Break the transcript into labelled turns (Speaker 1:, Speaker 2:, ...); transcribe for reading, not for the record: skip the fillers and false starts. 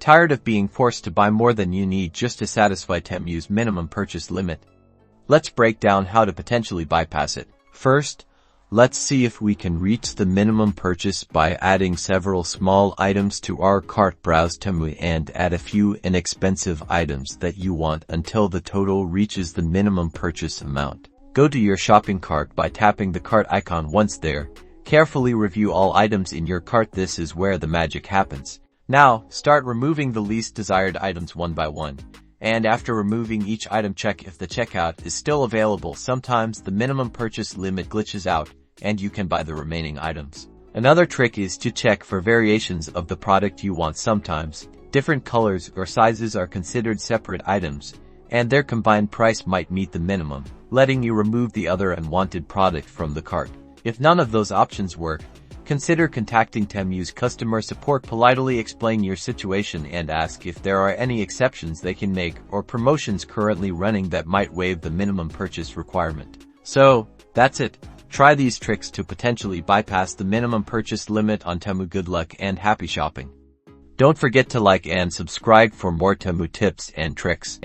Speaker 1: Tired of being forced to buy more than you need just to satisfy Temu's minimum purchase limit? Let's break down how to potentially bypass it. First, let's see if we can reach the minimum purchase by adding several small items to our cart. Browse Temu and add a few inexpensive items that you want until the total reaches the minimum purchase amount. Go to your shopping cart by tapping the cart icon. Once there, carefully review all items in your cart. This is where the magic happens. Now, start removing the least desired items one by one. And after removing each item, check if the checkout is still available. Sometimes the minimum purchase limit glitches out, and you can buy the remaining items. Another trick is to check for variations of the product you want. Sometimes, different colors or sizes are considered separate items, and their combined price might meet the minimum, letting you remove the other unwanted product from the cart. If none of those options work, consider contacting Temu's customer support. Politely explain your situation and ask if there are any exceptions they can make or promotions currently running that might waive the minimum purchase requirement. So, that's it. Try these tricks to potentially bypass the minimum purchase limit on Temu. Good luck and happy shopping. Don't forget to like and subscribe for more Temu tips and tricks.